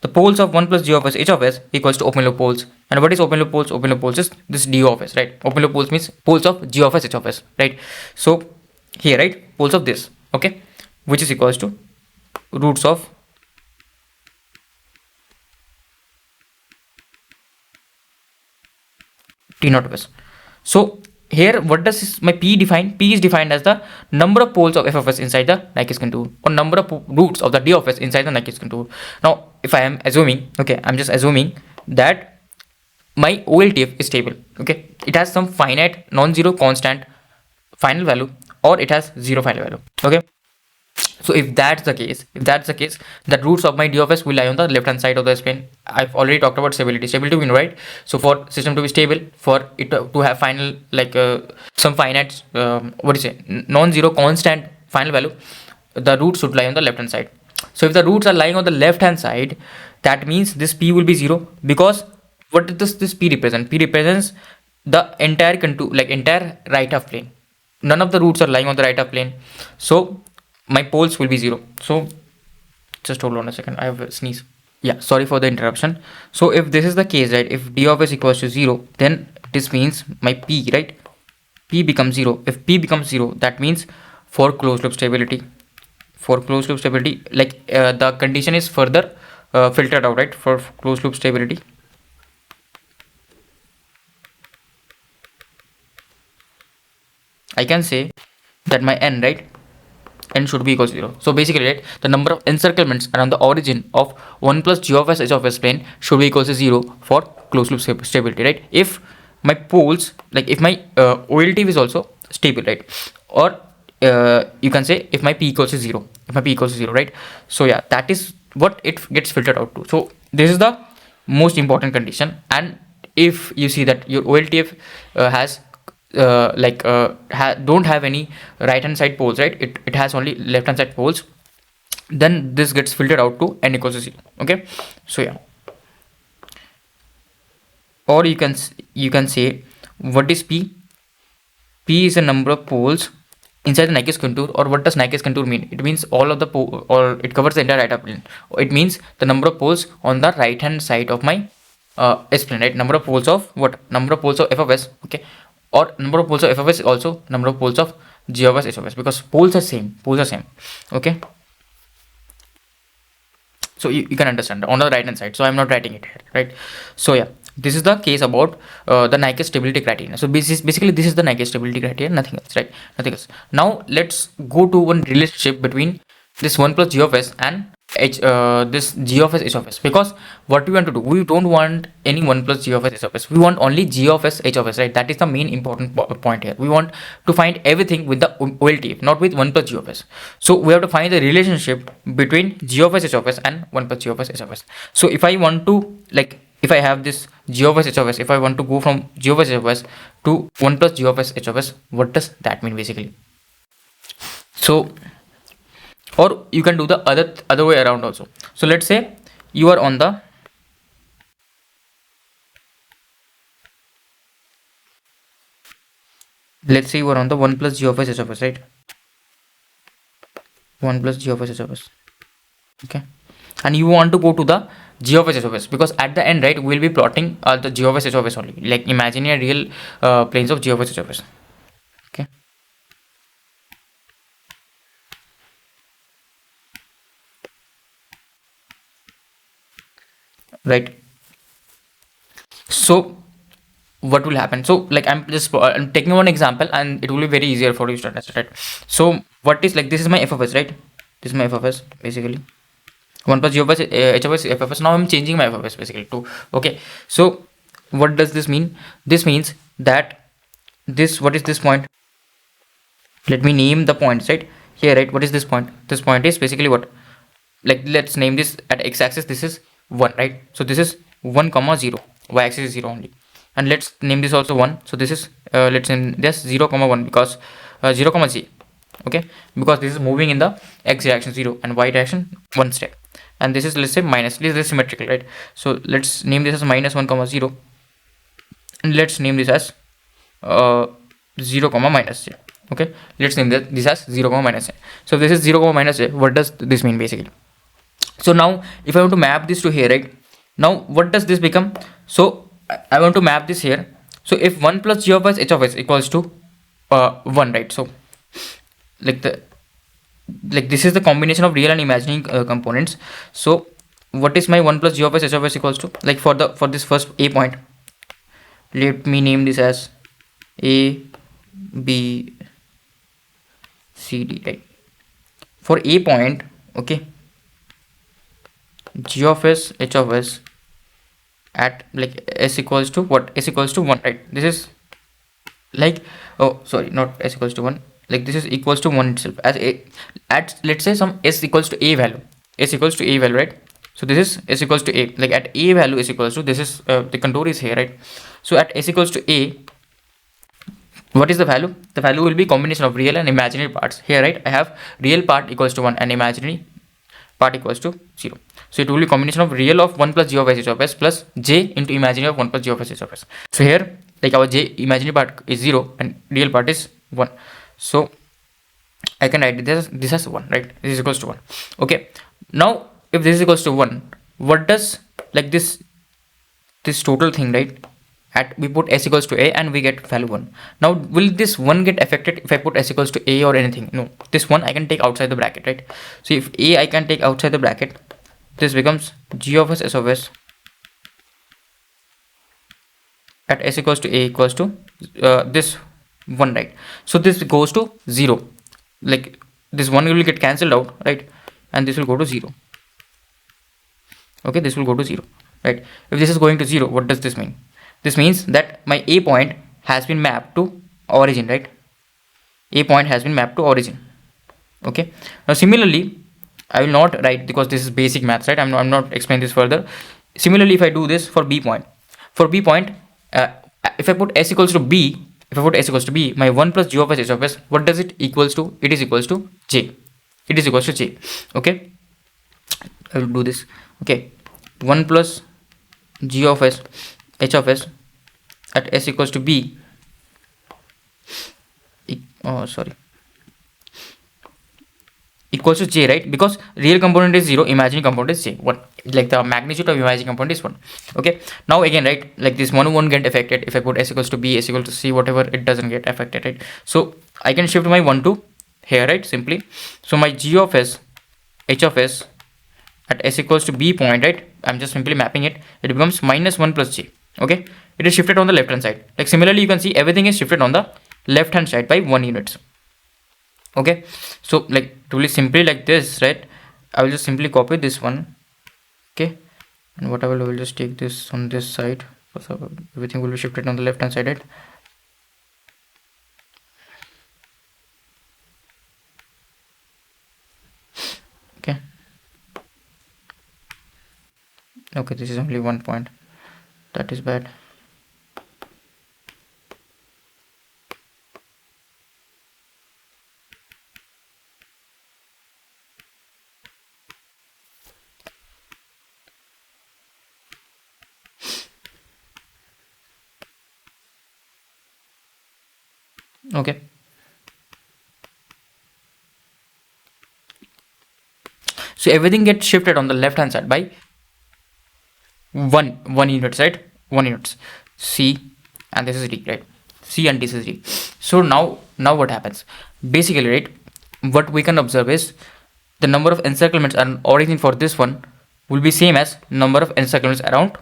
The poles of 1 plus g of s h of s equals to open loop poles. And what is open loop poles? Open loop poles is this d of s, right? Open loop poles means poles of g of s h of s, right? So here, right, poles of this, okay, which is equals to roots of t naught of s. So here what does my p define? P is defined as the number of poles of f of s inside the Nyquist contour, or number of roots of the d of s inside the Nyquist contour. Now if I am assuming, okay, I'm just assuming that my OLTF is stable, okay, it has some finite non-zero constant final value, or it has zero final value, okay. So if that's the case, the roots of my d of s will lie on the left hand side of the S plane. I've already talked about stability we know, right? So for system to be stable, for it to have final, like some finite what do you say, non-zero constant final value, the roots should lie on the left hand side. So if the roots are lying on the left hand side, that means this p will be 0, because what does this p represent? P represents the entire contour, like entire right half plane. none of the roots are lying on the right half plane, so my poles will be 0. So just hold on a second, I have a sneeze. Yeah, sorry for the interruption. So if this is the case, right, if d of s equals to 0, then this means my p, right, p becomes 0. If p becomes 0, that means for closed loop stability, like the condition is further filtered out, right, for closed loop stability. I can say that my n, right, n should be equal to 0. So basically, right, the number of encirclements around the origin of 1 plus g of s h of s plane should be equal to 0 for closed loop stability, right? If my poles, like if my OLT is also stable, right, or you can say if my p equals to 0, right? So yeah, that is what it gets filtered out to. So this is the most important condition. And if you see that your OLTF has don't have any right hand side poles, right, it has only left hand side poles, then this gets filtered out to n equals to 0. Okay, so yeah, or you can say, what is p? P is a number of poles inside the Nyquist contour. Or what does Nyquist contour mean? It means all of the or it covers the entire right half plane. It means the number of poles on the right hand side of my s plane, right? Number of poles of what? Number of poles of f of s. Okay, or number of poles of f of s is also number of poles of g of s h of s, because poles are same. Okay, so you can understand on the right hand side. So I'm not writing it here, right? So yeah, this is the case about the Nyquist stability criterion. So basically this is the Nyquist stability criterion, nothing else, right? Nothing else. Now let's go to one relationship between this 1 plus g of s and this g of s h of s, because what we want to do, we don't want any 1 plus g of s h of s, we want only g of s h of s, right? That is the main important point here. We want to find everything with the OLTF, not with 1 plus g of s. So we have to find the relationship between g of s h of s and 1 plus g of s h of s. So if I want to, like, if I have this g of s h of s, if I want to go from g of s h of s to 1 plus g of s h of s, what does that mean basically? So, or you can do the other way around also. So let's say you are on the, let's say you are on the 1 plus g of s h of s, right? 1 plus g of s h of s. Okay, and you want to go to the g of s h of s, because at the end, right, we'll be plotting the g of s h of s only, like imaginary real planes of g of s h of s. Okay, right. So what will happen? So like I'm I'm taking one example and it will be very easier for you to understand, right? So what is, like, this is my f of s, right? This is my f of s basically. 1 plus g of s h of s f of s. Now I'm changing my f of s basically to, okay, so what does this mean? This means that this, what is this point? Let me name the points, right? Here, right, what is this point? This point is basically what, like, let's name this at x-axis, this is 1, right? So this is 1 comma 0, y-axis is 0 only, and let's name this also 1. So this is let's name this 0 comma 1, because 0 comma z, okay, because this is moving in the x direction 0 and y direction 1 step, and this is, let's say, minus. This is symmetrical, right? So let's name this as minus 1 comma 0, and let's name this as 0 comma minus j. Okay, let's name this as 0 comma minus j. So this is 0 comma minus j. What does this mean basically? So now if I want to map this to here, right, now what does this become? So I want to map this here. So if 1 plus g of s h of s equals to 1, right? So like this is the combination of real and imaginary components. So what is my 1 plus g of s h of s equals to? Like for this first a point, let me name this as a, b, c, d, right? For a point, okay, g of s h of s at, like, s equals to what? S equals to 1, right? This is like, oh sorry, not s equals to 1, like this is equals to 1 itself, as a, at, let's say, some s equals to a value, s equals to a value, right? So this is s equals to a, like at a value s equals to, this is the contour is here, right? So at s equals to a, what is the value? The value will be combination of real and imaginary parts here, right? I have real part equals to 1 and imaginary part equals to 0. So it will be combination of real of 1 plus g of s h of s plus j into imaginary of 1 plus g of s h of s. So here, like, our j imaginary part is 0 and real part is 1. So I can write this as 1, right? This is equals to 1. Okay, now if this is equals to 1, what does, like, this total thing, right? At we put s equals to a and we get value 1. Now will this 1 get affected if I put s equals to a or anything? No, this 1 I can take outside the bracket, right? So if a I can take outside the bracket, this becomes g of s of s at s equals to a equals to this 1, right? So this goes to 0, like this 1 will get cancelled out, right? And this will go to 0. Okay, this will go to 0, right? If this is going to 0, what does this mean? This means that my a point has been mapped to origin, right? A point has been mapped to origin. Okay, now similarly I will not write, because this is basic maths, right? I'm not explaining this further. Similarly, if I do this for b point, uh, if I put s equals to b, my 1 plus g of s h of s, what does it equals to? It is equals to j. It is equals to j. Okay, I will do this. Okay, 1 plus g of s h of s at s equals to b, equals to j, right? Because real component is 0, imaginary component is j. What, like the magnitude of imaginary component is 1. Okay, now again, right, like this 1 won't get affected if I put s equals to b, s equals to c, whatever, it doesn't get affected, right? So I can shift my 1 to here, right, simply. So my g of s h of s at s equals to b point, right, I'm just simply mapping it, it becomes minus 1 plus j. Okay, it is shifted on the left hand side. Like similarly, you can see everything is shifted on the left hand side by 1 units. Okay, so like really simply like this, right, I will just simply copy this one. Okay, and what I will just take this on this side, so everything will be shifted on the left hand side, right? Okay, okay, this is only 1 point, that is bad. Okay, so everything gets shifted on the left hand side by one units, right? 1 units, c, and this is d, right? C and this is d. So now what happens basically, right? What we can observe is the number of encirclements and origin for this one will be same as number of encirclements around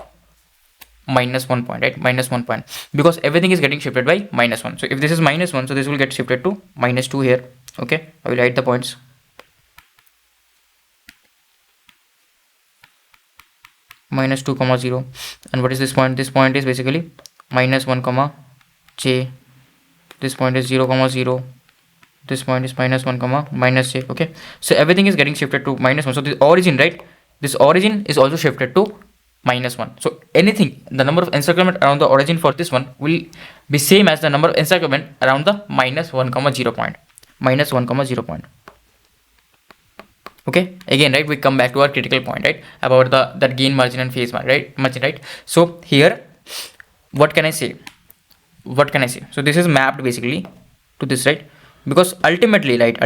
minus 1 point, right? Minus 1 point, because everything is getting shifted by minus 1. So if this is minus 1, so this will get shifted to minus 2 here. Okay, I will write the points. Minus 2 comma 0, and what is this point? This point is basically minus 1 comma j. This point is 0 comma 0. This point is minus 1 comma minus j. Okay, so everything is getting shifted to minus 1. So this origin, right, this origin is also shifted to minus 1. So anything, the number of encirclement around the origin for this one will be same as the number of encirclement around the minus 1 comma 0 point. Minus 1 comma 0 point. Okay, again, right, we come back to our critical point, right, about that gain margin and phase margin, right? So here, what can I say? So this is mapped basically to this, right? Because ultimately, right,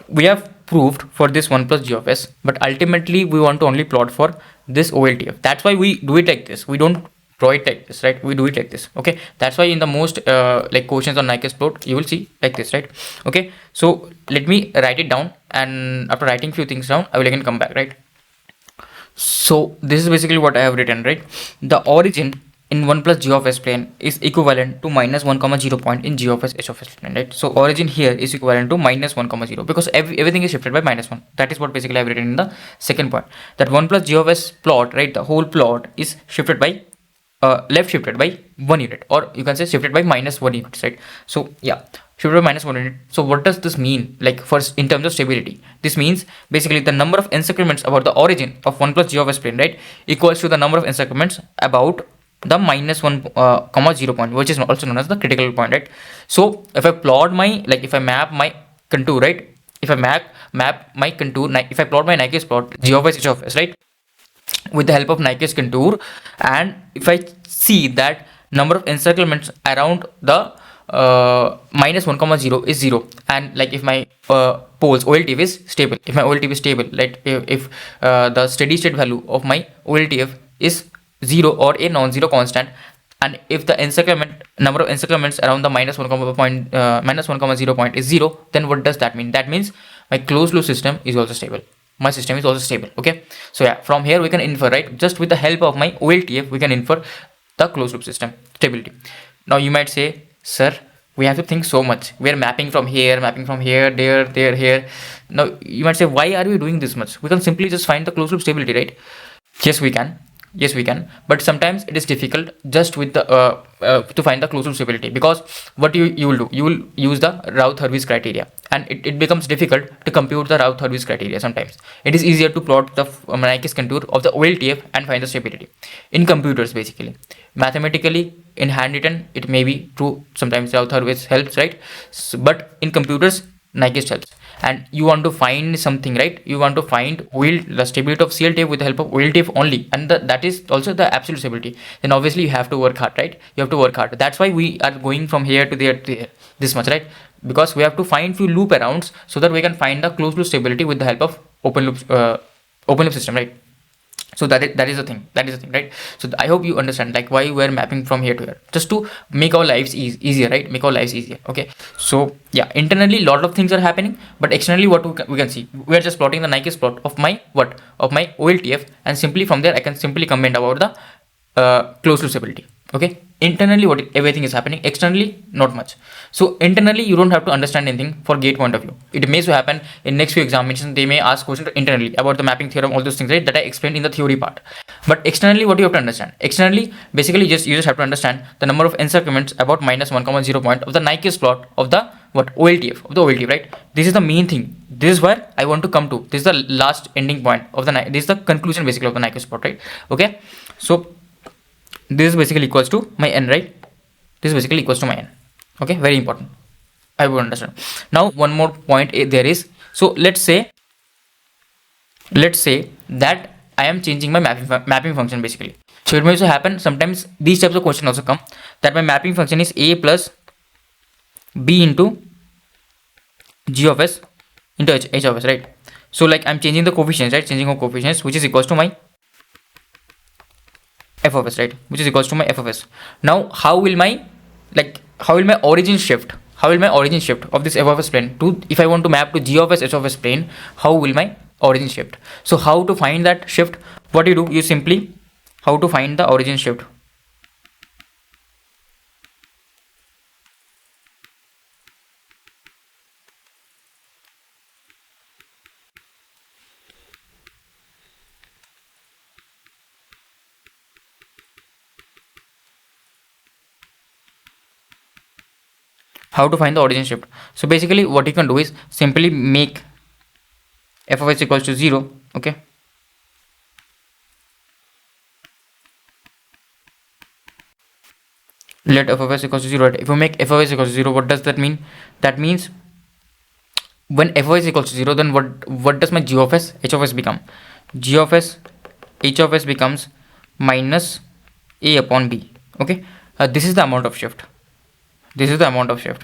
we have proved for this 1 plus g of s, but ultimately we want to only plot for this OLTF. That's why we do it like this. We don't draw it like this, right? We do it like this. Okay, that's why in the most like questions on Nyquist plot, you will see like this, right? Okay, so let me write it down, and after writing few things down, I will again come back, right? So this is basically what I have written, right? The origin in 1 plus g of s plane is equivalent to minus 1 comma 0 point in g of s h of s plane, right? So origin here is equivalent to minus 1 comma 0, because everything is shifted by minus 1. That is what basically I have written in the second point, that 1 plus g of s plot, right, the whole plot is shifted by left shifted by 1 unit, or you can say shifted by minus 1 units, right? So yeah, shifted by minus 1 unit. So what does this mean, like, first in terms of stability? This means basically the number of encirclements about the origin of 1 plus g of s plane, right, equals to the number of encirclements about the minus 1 comma 0 point, which is also known as the critical point, right? So if I plot my, like, if I map my contour, right, if I map my contour, if I plot my Nyquist plot g of s h of s, right, with the help of Nyquist contour, and if I see that number of encirclements around the minus 1 comma 0 is 0, and like if my poles OLTF is stable, if my OLTF is stable, like if the steady state value of my OLTF is 0 or a non-zero constant, and if the encirclement number of encirclements around the minus 1 comma point minus 1 comma 0 point is 0, then what does that mean? That means my closed loop system is also stable, my system is also stable. Okay, so yeah, from here we can infer, right, just with the help of my OLTF we can infer the closed loop system stability. Now you might say, sir, we have to think so much, we are mapping from here, there, here. Now you might say, why are we doing this much? We can simply just find the closed loop stability, right? Yes, we can. Yes, we can. But sometimes it is difficult just with the to find the closed loop stability, because what you will do, you will use the Routh-Hurwitz criteria, and it becomes difficult to compute the Routh-Hurwitz criteria. Sometimes it is easier to plot the Nyquist contour of the OLTF and find the stability in computers. Basically, mathematically in handwritten it may be true. Sometimes Routh-Hurwitz helps, right? But in computers, Nyquist helps. And you want to find something, right? You want to find the stability of CLTF with the help of OLTF only, and that is also the absolute stability. Then obviously you have to work hard, right? You have to work hard. That's why we are going from here to there to here, this much, right? Because we have to find few loop arounds so that we can find the closed loop stability with the help of open loop system, right? So that is the thing, right? So I hope you understand like why we're mapping from here to here, just to make our lives easier, right? Make our lives easier. Okay, so yeah, internally a lot of things are happening, but externally what we can see, we are just plotting the Nyquist plot of my OLTF, and simply from there I can simply comment about the closed loop stability. Okay, internally what everything is happening, externally not much. So internally you don't have to understand anything for gate point of view. It may so happen in next few examinations they may ask questions internally about the mapping theorem, all those things, right, that I explained in the theory part. But externally what you have to understand, externally basically you just have to understand the number of encirclements about minus 1 comma 0 point of the Nyquist plot of the OLTF, right? This is the main thing. This is where I want to come to. This is the last ending point of the this is the conclusion basically of the Nyquist plot, right? Okay, so this is basically equals to my n, right? This is basically equals to my n. Okay, very important, I will understand. Now one more point there is, so let's say that I am changing my mapping function basically. So it may also happen sometimes these types of questions also come, that my mapping function is a plus b into g of s into h of s, right? So like I'm changing the coefficients, right? Changing of coefficients, which is equals to my f of s, right? Which is equals to my f of s. Now how will my origin shift? How will my origin shift of this f of s plane to, if I want to map to g of s h of s plane, how will my origin shift? So how to find that shift? What you do, you simply, how to find the origin shift? How to find the origin shift? So basically what you can do is simply make f of s equals to 0. Okay, let f of s equals to 0, right? If you make f of s equals to 0, what does that mean? That means when f of s equals to 0, then what does my g of s h of s become? G of s h of s becomes minus a upon b. Okay, this is the amount of shift. This is the amount of shift.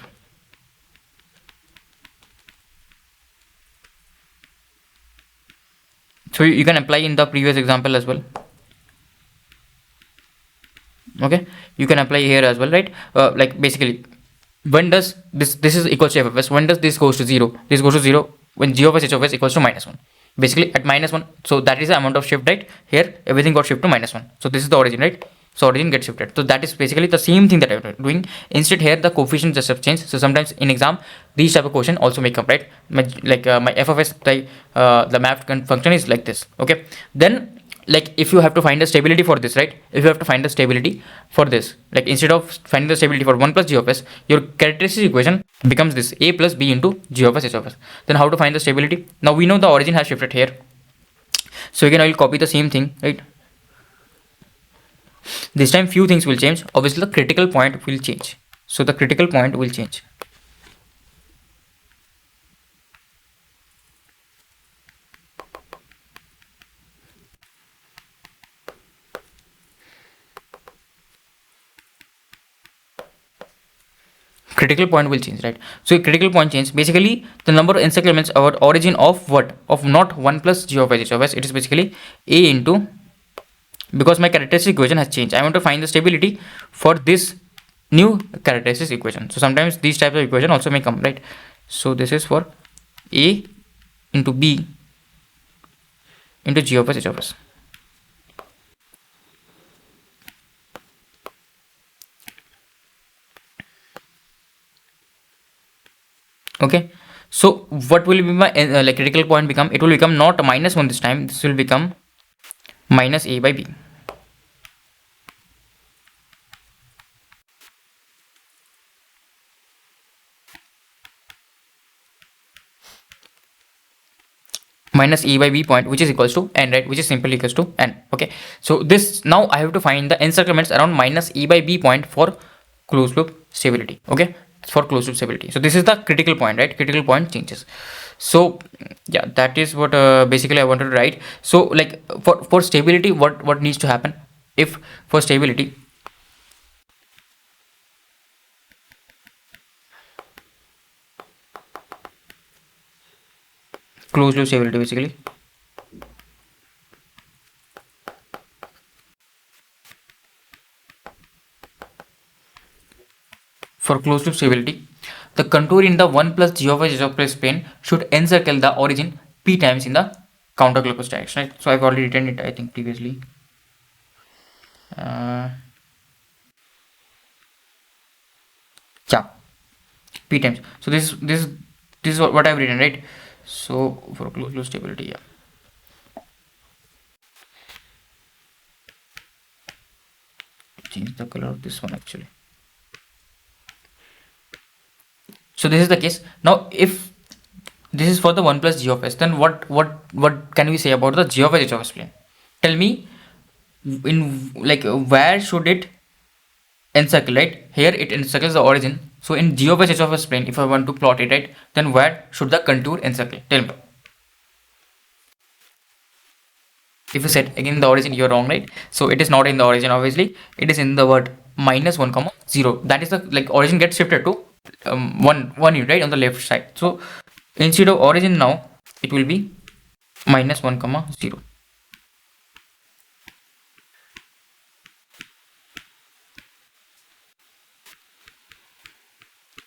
So you can apply in the previous example as well. Okay, you can apply here as well, right? Like basically when does this is equals to f of s, when does this goes to 0? This goes to 0 when g of s h of s equals to minus 1. Basically at minus 1, so that is the amount of shift, right? Here everything got shifted to minus 1, so this is the origin, right? So origin gets shifted. So that is basically the same thing that I'm doing. Instead here the coefficients just have changed. So sometimes in exam these type of question also may come, right? My f of s, the mapped function is like this. Okay, then like if you have to find the stability for this, right? If you have to find the stability for this, like instead of finding the stability for 1 plus g of s, your characteristic equation becomes this a plus b into g of s h of s. Then how to find the stability? Now we know the origin has shifted here, so again I will copy the same thing, right? This time few things will change. Obviously the critical point will change. So the critical point will change. critical point will change, right? So a critical point change, basically the number of encirclements our origin of what, of not 1 plus g of h of s, it is basically a into, because my characteristic equation has changed, I want to find the stability for this new characteristic equation. So sometimes these types of equation also may come, right? So this is for a into b into g of s h of s. Okay, so what will be my like critical point become? It will become not minus 1 this time, this will become minus a by b. Minus e by b point, which is equals to n, right? Which is simply equals to n. Okay, so this, now I have to find the encirclements around minus e by b point for closed loop stability. Okay, for closed loop stability. So this is the critical point, right? Critical point changes. So yeah, that is what basically I wanted to write. So like for stability, what needs to happen? If for stability, closed loop stability, basically for closed loop stability, the contour in the 1 plus g of h of plus plane should encircle the origin p times in the counterclockwise direction, right? So I've already written it, I think, previously. Yeah, p times. So this is what I've written, right? So for closed loop stability, yeah. Change the color of this one actually. So this is the case. Now if this is for the 1 plus g of s, then what can we say about the g of h of s plane? Tell me, in like where should it encircle, right? Here it encircles the origin. So in g of h of s plane, if I want to plot it, right, then where should the contour encircle? Tell me. If you said again the origin, you're wrong, right? So it is not in the origin, obviously. It is in the word minus 1 comma 0. That is the like origin gets shifted to one unit, right, on the left side. So instead of origin now, it will be minus 1 comma 0.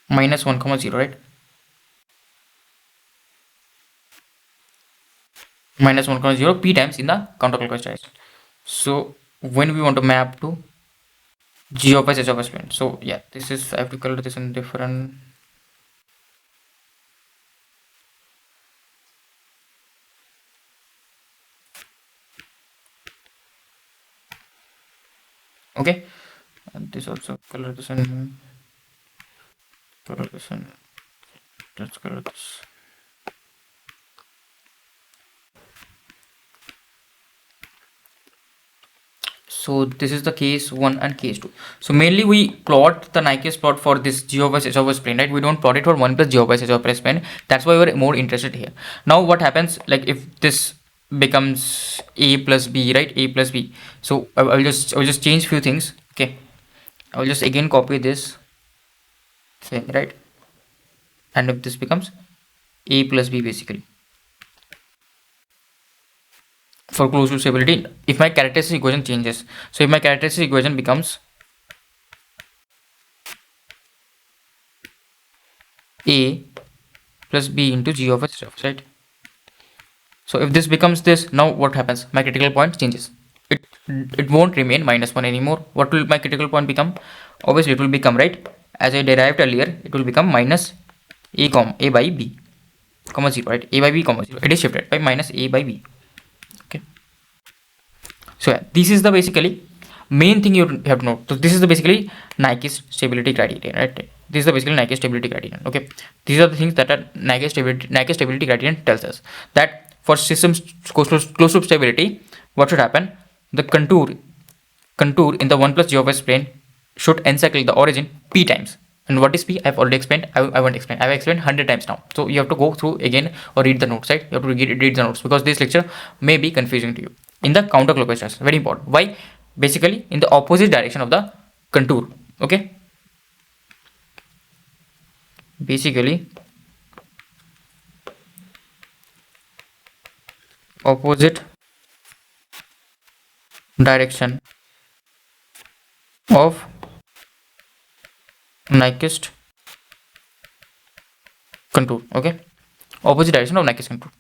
Minus 1 comma 0, right? Minus 1 comma 0 p times in the counterclockwise direction. So when we want to map to g of s h of s plane, so yeah, this is, I have to color this in different. Okay, and this also color this in, color this in, let's color this. So this is the case 1 and case 2. So mainly we plot the Nyquist plot for this g of s h of s plane, right? We don't plot it for 1 plus g of s h of s plane. That's why we're more interested here. Now what happens, like if this becomes a plus b, right? A plus b. So I'll just change few things. Okay, I'll just again copy this thing, right? And if this becomes a plus b, basically for closed loop stability, if my characteristic equation changes. So if my characteristic equation becomes a plus b into g of s, right? So if this becomes this, now what happens? My critical point changes. It won't remain minus 1 anymore. What will my critical point become? Obviously it will become, right, as I derived earlier, it will become minus a by b comma 0, right? A by b comma 0. It is shifted by minus a by b. Okay, so yeah, this is the basically main thing you have to know. So this is the basically Nyquist stability criterion, right? This is the basically Nyquist stability criterion. Okay, these are the things that are Nyquist stability criterion tells us that for systems closed loop stability, what should happen? The contour in the 1 plus g of s plane should encircle the origin p times. And what is p? I've already explained. I won't explain. I've explained 100 times now. So you have to go through again or read the notes, right? You have to read the notes because this lecture may be confusing to you. In the counterclockwise direction, very important. Why? Basically in the opposite direction of the contour. Okay. basically opposite direction of Nyquist contour. Okay, opposite direction of Nyquist contour.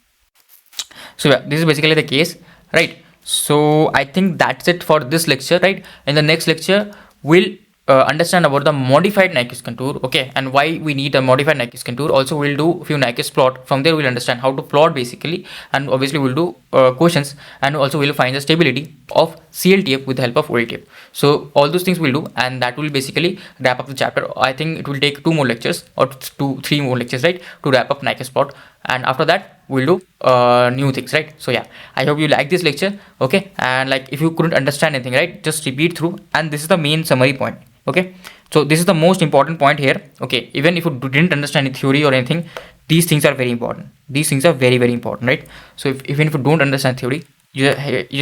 So yeah, this is basically the case, right? So I think that's it for this lecture, right? In the next lecture, we'll understand about the modified Nyquist contour, okay, and why we need a modified Nyquist contour. Also, we'll do a few Nyquist plot. From there, we'll understand how to plot basically, and obviously we'll do quotients, and also we'll find the stability of CLTF with the help of OLTF. So all those things we'll do, and that will basically wrap up the chapter. I think it will take 2 more lectures or 3 more lectures, right, to wrap up Nyquist plot, and after that we'll do new things, right? So yeah, I hope you like this lecture, okay, and like if you couldn't understand anything, right, just repeat through, and this is the main summary point, okay. So this is the most important point here, okay. Even if you didn't understand any theory or anything, these things are very important. These things are very, very important, right? So even if you don't understand theory, you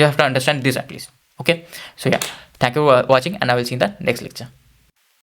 have to understand this at least, okay. So yeah, thank you for watching, and I will see you in the next lecture.